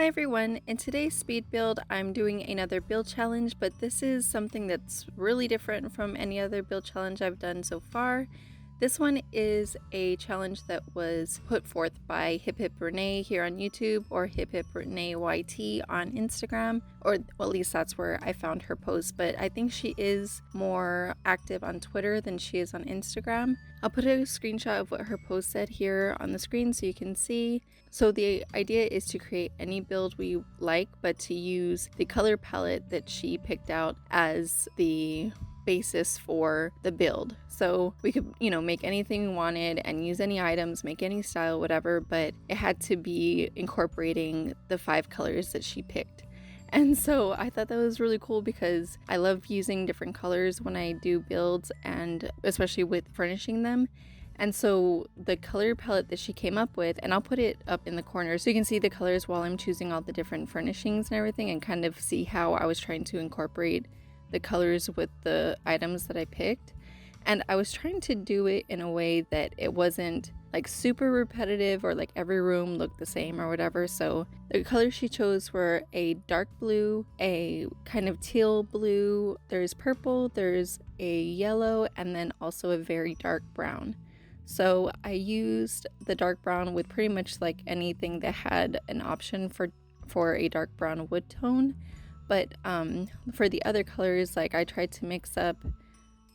Hi everyone, in today's speed build I'm doing another build challenge, but this is something that's really different from any other build challenge I've done so far. This one is a challenge that was put forth by HIPHIPRENEE here on YouTube, or HIPHIPRENEE YT on Instagram, or well, at least that's where I found her post, but I think she is more active on Twitter than she is on Instagram. I'll put a screenshot of what her post said here on the screen so you can see. So the idea is to create any build we like, but to use the color palette that she picked out as the basis for the build. So we could, make anything we wanted and use any items, make any style, whatever, but it had to be incorporating the 5 colors that she picked. And so I thought that was really cool because I love using different colors when I do builds, and especially with furnishing them. And so the color palette that she came up with, and I'll put it up in the corner so you can see the colors while I'm choosing all the different furnishings and everything, and kind of see how I was trying to incorporate the colors with the items that I picked. And I was trying to do it in a way that it wasn't like super repetitive or like every room looked the same or whatever. So the colors she chose were a dark blue, a kind of teal blue, there's purple, there's a yellow, and then also a very dark brown. So I used the dark brown with pretty much like anything that had an option for a dark brown wood tone. But for the other colors, like I tried to mix up,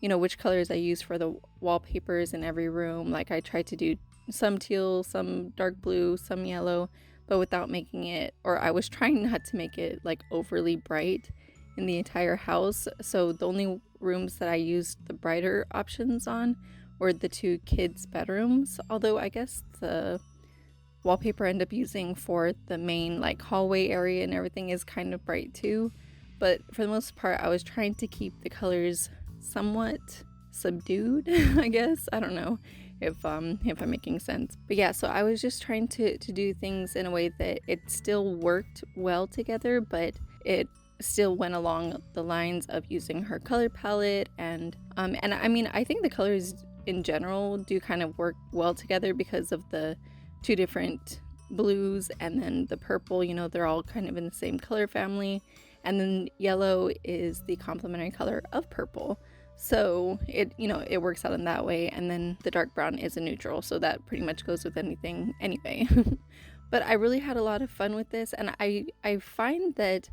which colors I use for the wallpapers in every room. Like I tried to do some teal, some dark blue, some yellow, but without making it, or I was trying not to make it like overly bright in the entire house. So the only rooms that I used the brighter options on were the 2 kids' bedrooms. Although I guess the wallpaper I end up using for the main like hallway area and everything is kind of bright too, but for the most part I was trying to keep the colors somewhat subdued. I guess I don't know if I'm making sense, but yeah, so I was just trying to do things in a way that it still worked well together, but it still went along the lines of using her color palette, and I mean, I think the colors in general do kind of work well together because of the 2 different blues and then the purple, they're all kind of in the same color family, and then yellow is the complementary color of purple, so it it works out in that way, and then the dark brown is a neutral, so that pretty much goes with anything anyway. But I really had a lot of fun with this, and I find that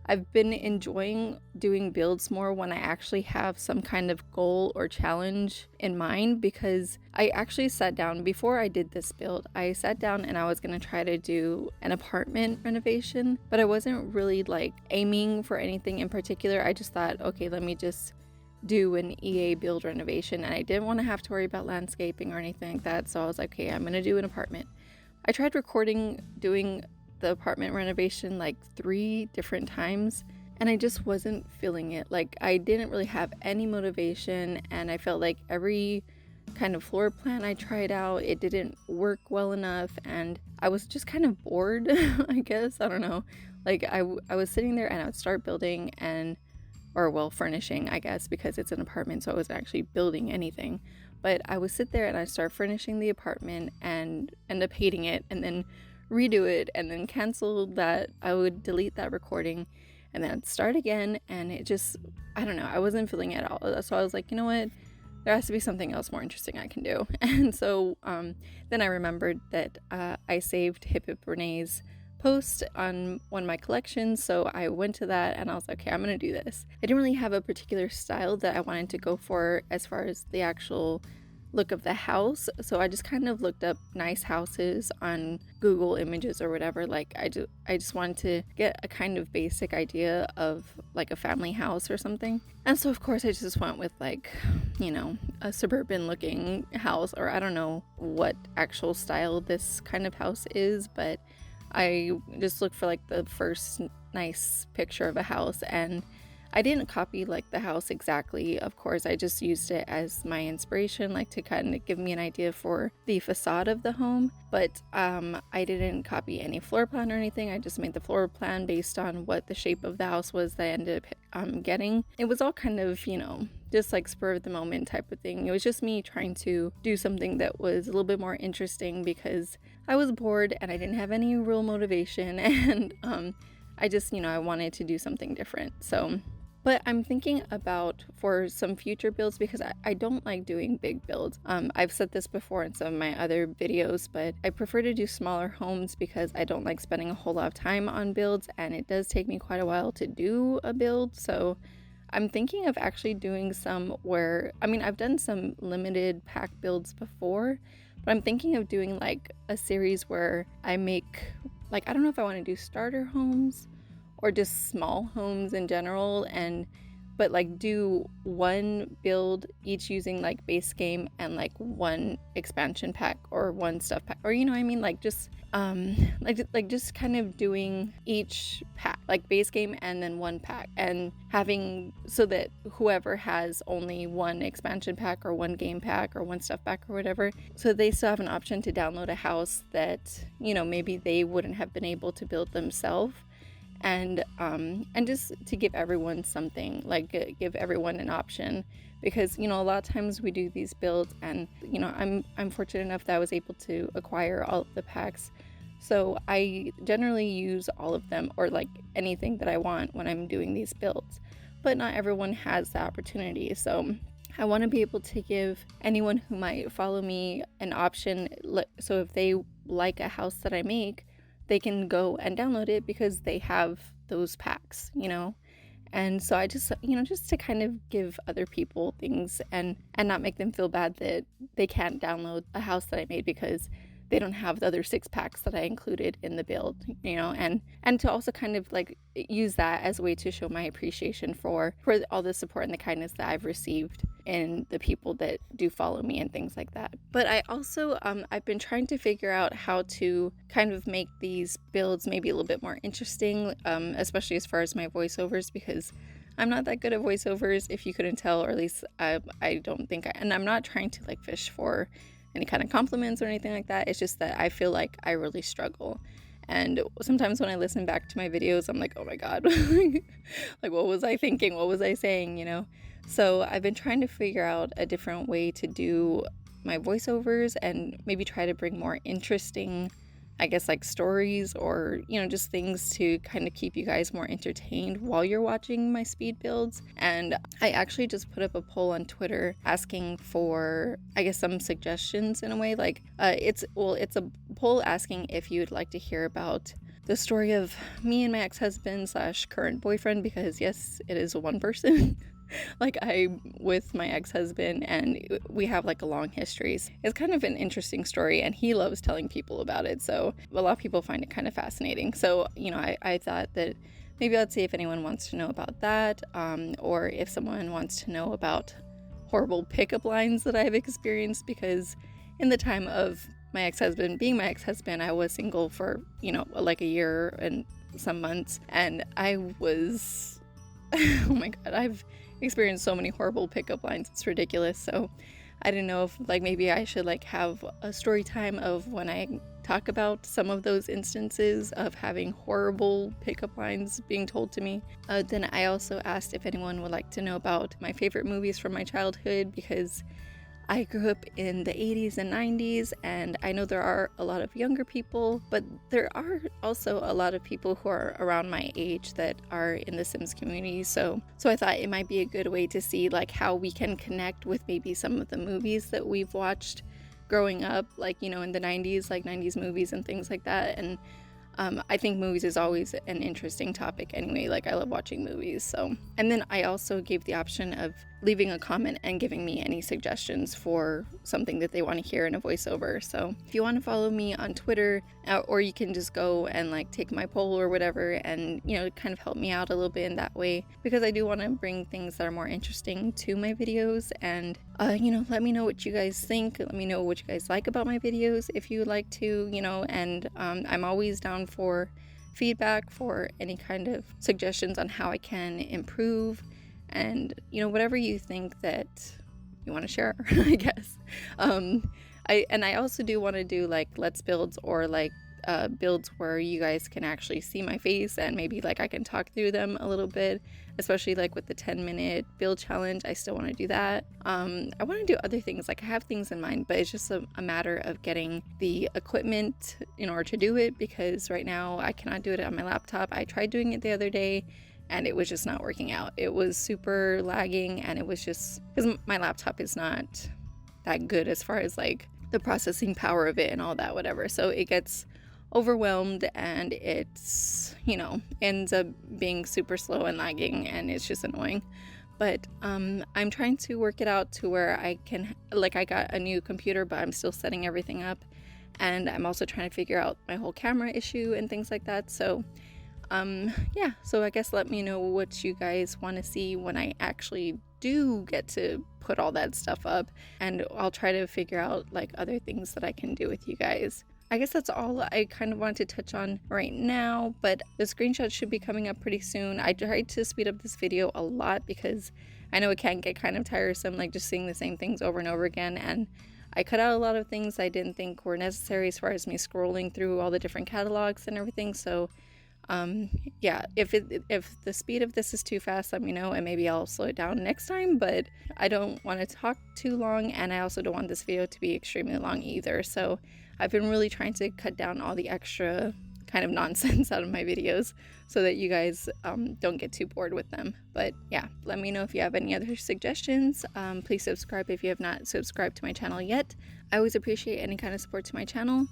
I've been enjoying doing builds more when I actually have some kind of goal or challenge in mind, because I actually sat down before I did this build. I sat down and I was going to try to do an apartment renovation, but I wasn't really like aiming for anything in particular. I just thought, okay, let me just do an EA build renovation, and I didn't want to have to worry about landscaping or anything like that. So I was like, okay, I'm going to do an apartment. I tried recording doing the apartment renovation like 3 different times, and I just wasn't feeling it. Like I didn't really have any motivation, and I felt like every kind of floor plan I tried out, it didn't work well enough, and I was just kind of bored. I guess, I don't know, like I was sitting there and I would start building furnishing, I guess, because it's an apartment, so I wasn't actually building anything, but I would sit there and I'd start furnishing the apartment and end up hating it, and then redo it, and then cancel that. I would delete that recording and then I'd start again, and it just, I don't know, I wasn't feeling it at all. So I was like, you know what, there has to be something else more interesting I can do. And so then I remembered that I saved HIPHIPRENEE's post on one of my collections, so I went to that and I was like, okay, I'm gonna do this. I didn't really have a particular style that I wanted to go for as far as the actual look of the house, so I just kind of looked up nice houses on Google Images or whatever. Like I just wanted to get a kind of basic idea of like a family house or something, and so of course I just went with like, a suburban looking house, or I don't know what actual style this kind of house is, but I just looked for like the first nice picture of a house, and I didn't copy like the house exactly, of course. I just used it as my inspiration, like to kind of give me an idea for the facade of the home, but I didn't copy any floor plan or anything. I just made the floor plan based on what the shape of the house was that I ended up getting. It was all kind of, just like spur of the moment type of thing. It was just me trying to do something that was a little bit more interesting because I was bored and I didn't have any real motivation, and I just, I wanted to do something different. So, but I'm thinking about for some future builds, because I don't like doing big builds. I've said this before in some of my other videos, but I prefer to do smaller homes because I don't like spending a whole lot of time on builds, and it does take me quite a while to do a build. So I'm thinking of actually doing some where, I've done some limited pack builds before, but I'm thinking of doing like a series where I make, like, I don't know if I want to do starter homes or just small homes in general, but like do one build each using like base game and like one expansion pack or one stuff pack, or like just just kind of doing each pack, like base game and then one pack, and having so that whoever has only one expansion pack or one game pack or one stuff pack or whatever, so they still have an option to download a house that maybe they wouldn't have been able to build themselves. And just to give everyone something, like give everyone an option, because a lot of times we do these builds, and I'm fortunate enough that I was able to acquire all of the packs, so I generally use all of them, or like anything that I want when I'm doing these builds, but not everyone has the opportunity. So I want to be able to give anyone who might follow me an option, so if they like a house that I make, they can go and download it because they have those packs, and so I just, just to kind of give other people things and not make them feel bad that they can't download a house that I made because they don't have the other 6 packs that I included in the build, and to also kind of like use that as a way to show my appreciation for all the support and the kindness that I've received in the people that do follow me and things like that. But I also, I've been trying to figure out how to kind of make these builds maybe a little bit more interesting, especially as far as my voiceovers, because I'm not that good at voiceovers, if you couldn't tell, or at least I don't think and I'm not trying to like fish for any kind of compliments or anything like that. It's just that I feel like I really struggle, and sometimes when I listen back to my videos, I'm like, oh my god, like what was I thinking, what was I saying, so I've been trying to figure out a different way to do my voiceovers and maybe try to bring more interesting, I guess, like stories, or just things to kind of keep you guys more entertained while you're watching my speed builds. And I actually just put up a poll on Twitter asking for, I guess, some suggestions in a way. Like it's a poll asking if you'd like to hear about the story of me and my ex-husband / current boyfriend, because yes, it is one person. Like I'm with my ex-husband and we have like a long history. It's kind of an interesting story, and he loves telling people about it, so a lot of people find it kind of fascinating. So I thought that maybe let's see if anyone wants to know about that, or if someone wants to know about horrible pickup lines that I've experienced, because in the time of my ex-husband being my ex-husband, I was single for like a year and some months, and I was oh my god, I've experienced so many horrible pickup lines, it's ridiculous. So I didn't know if like maybe I should like have a story time of when I talk about some of those instances of having horrible pickup lines being told to me. Then I also asked if anyone would like to know about my favorite movies from my childhood, because I grew up in the 80s and 90s, and I know there are a lot of younger people, but there are also a lot of people who are around my age that are in the Sims community. So I thought it might be a good way to see like how we can connect with maybe some of the movies that we've watched growing up, like in the 90s, like 90s movies and things like that. And I think movies is always an interesting topic anyway. Like I love watching movies. So, and then I also gave the option of leaving a comment and giving me any suggestions for something that they want to hear in a voiceover. So if you want to follow me on Twitter, or you can just go and like take my poll or whatever, and kind of help me out a little bit in that way, because I do want to bring things that are more interesting to my videos. And let me know what you guys think. Let me know what you guys like about my videos if you would like to, and I'm always down for feedback, for any kind of suggestions on how I can improve, and whatever you think that you want to share, I guess. I also do want to do like let's builds, or like builds where you guys can actually see my face and maybe like I can talk through them a little bit, especially like with the 10-minute build challenge. I still want to do that. I want to do other things, like I have things in mind, but it's just a matter of getting the equipment in order to do it, because right now I cannot do it on my laptop. I tried doing it the other day and it was just not working out. It was super lagging, and it was just because my laptop is not that good as far as like the processing power of it and all that, whatever. So it gets overwhelmed and it's, you know, ends up being super slow and lagging, and it's just annoying. But I'm trying to work it out to where I can, like, I got a new computer, but I'm still setting everything up, and I'm also trying to figure out my whole camera issue and things like that. So yeah, so I guess let me know what you guys want to see when I actually do get to put all that stuff up, and I'll try to figure out like other things that I can do with you guys. I guess that's all I kind of wanted to touch on right now, but the screenshots should be coming up pretty soon. I tried to speed up this video a lot because I know it can get kind of tiresome, like just seeing the same things over and over again, and I cut out a lot of things I didn't think were necessary as far as me scrolling through all the different catalogs and everything. So yeah, if the speed of this is too fast, let me know and maybe I'll slow it down next time. But I don't want to talk too long, and I also don't want this video to be extremely long either. So I've been really trying to cut down all the extra kind of nonsense out of my videos so that you guys don't get too bored with them. But yeah, let me know if you have any other suggestions. Please subscribe if you have not subscribed to my channel yet. I always appreciate any kind of support to my channel,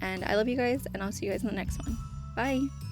and I love you guys, and I'll see you guys in the next one. Bye!